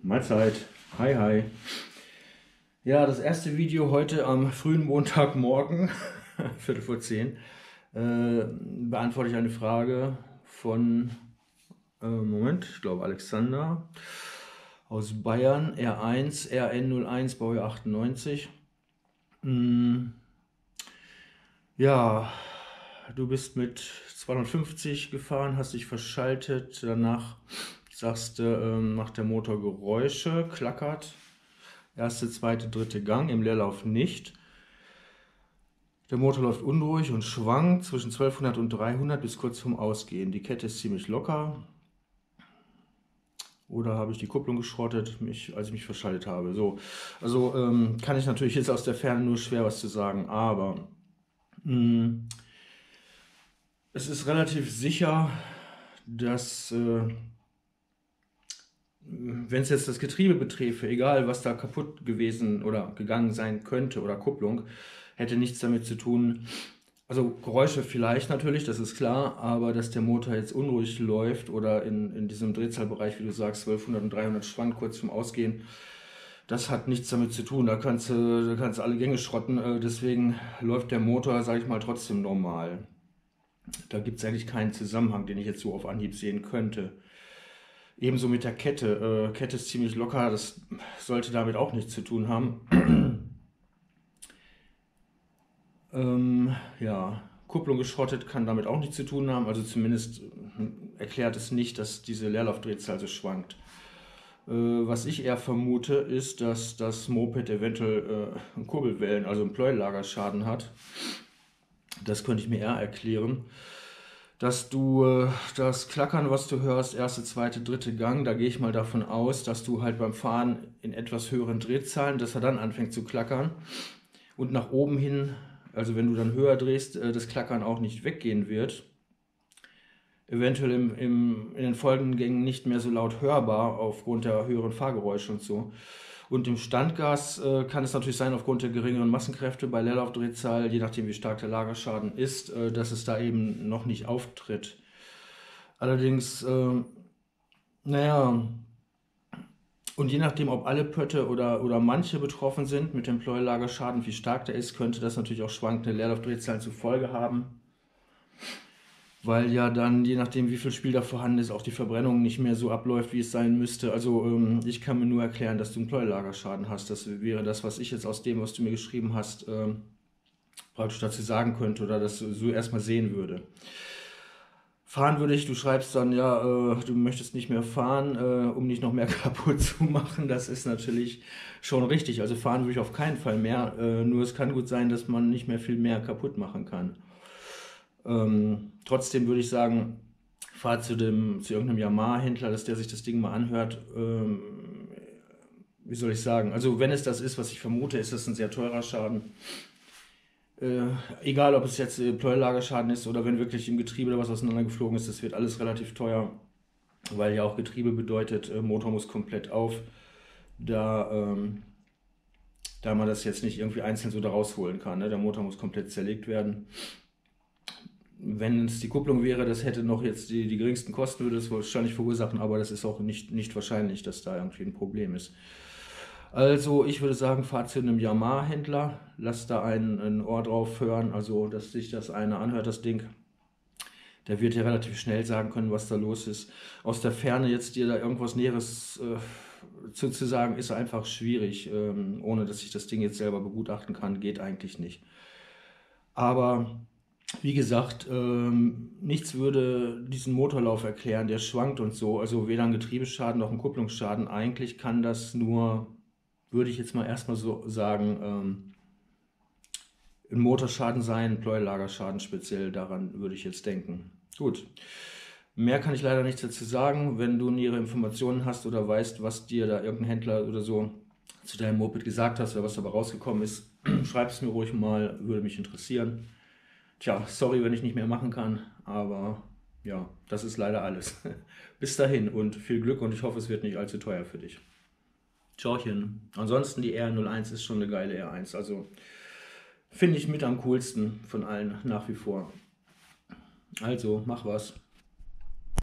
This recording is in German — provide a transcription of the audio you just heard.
Mahlzeit. Hi, hi. Ja, das erste Video heute am frühen Montagmorgen, Viertel vor 10, beantworte ich eine Frage von, Moment, ich glaube Alexander aus Bayern, R1, RN01, Baujahr 98. Ja, du bist mit 250 gefahren, hast dich verschaltet, danach sagst du, macht der Motor Geräusche, klackert. Erste, zweite, dritte Gang, im Leerlauf nicht. Der Motor läuft unruhig und schwankt zwischen 1200 und 300 bis kurz vorm Ausgehen. Die Kette ist ziemlich locker. Oder habe ich die Kupplung geschrottet, als ich mich verschaltet habe. So, also kann ich natürlich jetzt aus der Ferne nur schwer was zu sagen, aber es ist relativ sicher, dass wenn es jetzt das Getriebe beträfe, egal was da kaputt gewesen oder gegangen sein könnte oder Kupplung, hätte nichts damit zu tun. Also Geräusche vielleicht natürlich, das ist klar, aber dass der Motor jetzt unruhig läuft oder in diesem Drehzahlbereich, wie du sagst, 1200 und 300 schwankt kurz vorm Ausgehen, das hat nichts damit zu tun. Da kannst du alle Gänge schrotten, deswegen läuft der Motor, sage ich mal, trotzdem normal. Da gibt es eigentlich keinen Zusammenhang, den ich jetzt so auf Anhieb sehen könnte. Ebenso mit der Kette. Kette ist ziemlich locker, das sollte damit auch nichts zu tun haben. Ja, Kupplung geschrottet kann damit auch nichts zu tun haben, also zumindest erklärt es nicht, dass diese Leerlaufdrehzahl so schwankt. Was ich eher vermute, ist, dass das Moped eventuell einen Kurbelwellen, also einen Pleuellagerschaden hat. Das könnte ich mir eher erklären. Dass du das Klackern, was du hörst, erste, zweite, dritte Gang, da gehe ich mal davon aus, dass du halt beim Fahren in etwas höheren Drehzahlen, dass er dann anfängt zu klackern und nach oben hin, also wenn du dann höher drehst, das Klackern auch nicht weggehen wird. Eventuell in den folgenden Gängen nicht mehr so laut hörbar aufgrund der höheren Fahrgeräusche und so. Und im Standgas kann es natürlich sein, aufgrund der geringeren Massenkräfte bei Leerlaufdrehzahl, je nachdem wie stark der Lagerschaden ist, dass es da eben noch nicht auftritt. Allerdings, naja, und je nachdem, ob alle Pötte oder manche betroffen sind mit dem Pleuellagerschaden, wie stark der ist, könnte das natürlich auch schwankende Leerlaufdrehzahlen zur Folge haben. Weil ja dann, je nachdem wie viel Spiel da vorhanden ist, auch die Verbrennung nicht mehr so abläuft, wie es sein müsste. Also ich kann mir nur erklären, dass du einen Pleuellagerschaden hast. Das wäre das, was ich jetzt aus dem, was du mir geschrieben hast, praktisch dazu sagen könnte oder das so erstmal sehen würde. Fahren würde ich, du schreibst dann, ja, du möchtest nicht mehr fahren, um nicht noch mehr kaputt zu machen. Das ist natürlich schon richtig. Also fahren würde ich auf keinen Fall mehr. Nur es kann gut sein, dass man nicht mehr viel mehr kaputt machen kann. Trotzdem würde ich sagen, fahr zu irgendeinem Yamaha-Händler, dass der sich das Ding mal anhört. Wie soll ich sagen? Also wenn es das ist, was ich vermute, ist das ein sehr teurer Schaden. Egal, ob es jetzt Pleuellagerschaden ist oder wenn wirklich im Getriebe da was auseinandergeflogen ist, das wird alles relativ teuer, weil ja auch Getriebe bedeutet, Motor muss komplett auf, da man das jetzt nicht irgendwie einzeln so da rausholen kann. Ne? Der Motor muss komplett zerlegt werden. Wenn es die Kupplung wäre, das hätte noch jetzt die geringsten Kosten, würde es wahrscheinlich verursachen, aber das ist auch nicht wahrscheinlich, dass da irgendwie ein Problem ist. Also ich würde sagen, fahr zu einem Yamaha-Händler, lass da ein Ohr drauf hören, also dass sich das einer anhört, das Ding. Der wird dir relativ schnell sagen können, was da los ist. Aus der Ferne jetzt dir da irgendwas Näheres zu sagen, ist einfach schwierig, ohne dass ich das Ding jetzt selber begutachten kann, geht eigentlich nicht. Aber wie gesagt, nichts würde diesen Motorlauf erklären, der schwankt und so. Also weder ein Getriebeschaden noch ein Kupplungsschaden. Eigentlich kann das nur, würde ich jetzt mal erstmal so sagen, ein Motorschaden sein, ein Pleuellagerschaden speziell, daran würde ich jetzt denken. Gut, mehr kann ich leider nicht dazu sagen. Wenn du nähere Informationen hast oder weißt, was dir da irgendein Händler oder so zu deinem Moped gesagt hast oder was dabei rausgekommen ist, schreib es mir ruhig mal, würde mich interessieren. Tja, sorry, wenn ich nicht mehr machen kann, aber ja, das ist leider alles. Bis dahin und viel Glück und ich hoffe, es wird nicht allzu teuer für dich. Tschauchen. Ansonsten die R01 ist schon eine geile R1, also finde ich mit am coolsten von allen nach wie vor. Also, mach was.